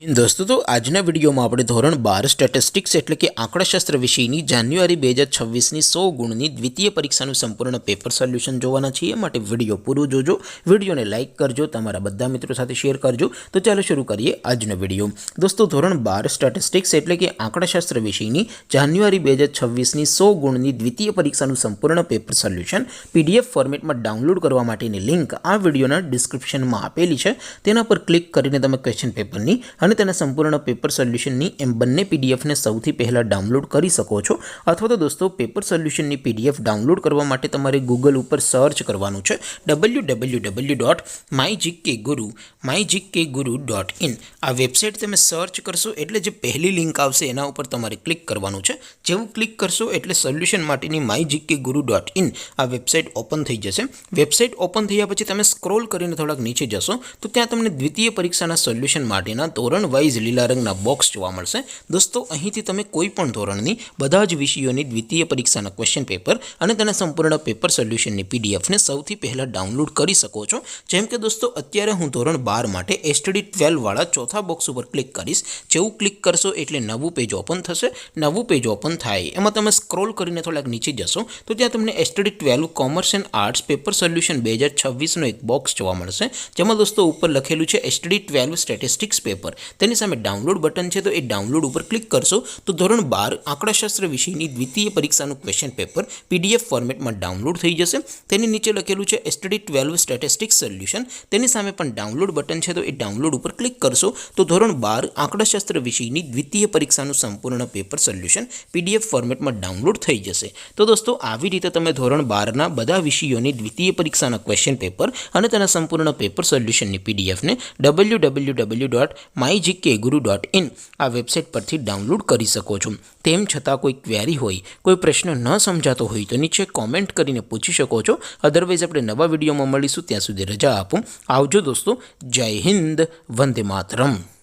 दोस्तों तो आजना विडियो में આપણે ધોરણ 12 સ્ટેટિસ્ટિક્સ એટલે કે આંકડાશાસ્ત્ર વિષયની જાન્યુઆરી 2026ની 100 ગુણની દ્વિતીય પરીક્ષાનું સંપૂર્ણ પેપર સોલ્યુશન જોવાના છીએ માટે વિડિયો પૂરો જોજો વિડિયોને લાઈક કરજો તમારા બધા મિત્રો સાથે શેર કરજો તો ચાલો શરૂ કરીએ આજનો વિડિયો દોસ્તો ધોરણ 12 સ્ટેટિસ્ટિક્સ એટલે કે આંકડાશાસ્ત્ર વિષયની જાન્યુઆરી 2026ની 100 ગુણની દ્વિતીય પરીક્ષાનું સંપૂર્ણ પેપર સોલ્યુશન પીડીએફ ફોર્મેટમાં ડાઉનલોડ કરવા માટેની લિંક આ વિડિયોના ડિસ્ક્રિપ્શનમાં આપેલી છે તેના પર ક્લિક કરીને તમે ક્વેશ્ચન પેપરની અને તેના સંપૂર્ણ પેપર સોલ્યુશનની એમ બંને પીડીએફને સૌથી પહેલાં ડાઉનલોડ કરી શકો છો અથવા તો દોસ્તો પેપર સોલ્યુશનની પીડીએફ ડાઉનલોડ કરવા માટે તમારે ગૂગલ ઉપર સર્ચ કરવાનું છે www.mygkguru.in આ વેબસાઇટ તમે સર્ચ કરશો એટલે જે પહેલી લિંક આવશે એના ઉપર તમારે ક્લિક કરવાનું છે જેવું ક્લિક કરશો એટલે સોલ્યુશન માટેની mygkguru.in આ વેબસાઇટ ઓપન થઈ જશે વેબસાઇટ ઓપન થયા પછી તમે સ્ક્રોલ કરીને થોડાક નીચે જશો તો ત્યાં તમને દ્વિતીય પરીક્ષાના સોલ્યુશન માટેના ધોરણ વાઇઝ લીલા રંગના બોક્સ જોવા મળશે દોસ્તો અહીંથી તમે કોઈ પણ ધોરણની બધા જ વિષયોની દ્વિતીય પરીક્ષાના ક્વેશ્ચન પેપર અને તેના સંપૂર્ણ પેપર સોલ્યુશનની પીડીએફને સૌથી પહેલાં ડાઉનલોડ કરી શકો છો જેમ કે દોસ્તો અત્યારે હું ધોરણ 12 માટે એસટીડી 12 વાળા ચોથા બોક્સ ઉપર ક્લિક કરીશ જેવું ક્લિક કરશો એટલે નવું પેજ ઓપન થશે નવું પેજ ઓપન થાય એમાં તમે સ્ક્રોલ કરીને થોડાક નીચે જશો તો ત્યાં તમને STD 12 commerce and arts paper solution 2026નો એક બોક્સ જોવા મળશે જેમાં દોસ્તો ઉપર લખેલું છે એસટીડી 12 સ્ટેટિસ્ટિક્સ પેપર તેની સામે ડાઉનલોડ બટન છે તો એ ડાઉનલોડ ઉપર ક્લિક કરશો તો ધોરણ 12 આંકડાશાસ્ત્ર વિષયની દ્વિતીય પરીક્ષાનું ક્વેશ્ચન પેપર પીડીએફ ફોર્મેટમાં ડાઉનલોડ થઈ જશે તેની નીચે લખેલું છે એસટીડી 12 સ્ટેટિસ્ટિક્સ સોલ્યુશન તેની સામે પણ ડાઉનલોડ બટન છે તો એ ડાઉનલોડ ઉપર ક્લિક કરશો તો ધોરણ 12 આંકડાશાસ્ત્ર વિષયની દ્વિતીય પરીક્ષાનું સંપૂર્ણ પેપર સોલ્યુશન પીડીએફ ફોર્મેટમાં ડાઉનલોડ થઈ જશે તો દોસ્તો આવી રીતે તમે ધોરણ 12ના બધા વિષયોની દ્વિતીય પરીક્ષાના ક્વેશ્ચન પેપર અને તેના સંપૂર્ણ પેપર સોલ્યુશનની પીડીએફને www.mygkguru.in આ વેબસાઇટ પરથી ડાઉનલોડ કરી શકો છો તેમ છતાં કોઈ ક્વેરી હોય કોઈ પ્રશ્ન ન સમજાતો હોય તો નીચે કોમેન્ટ કરીને પૂછી શકો છો અધરવાઇઝ આપણે નવા વિડીયોમાં મળીશું ત્યાં સુધી રજા આપો આવજો દોસ્તો જય હિન્દ વંદે માતરમ।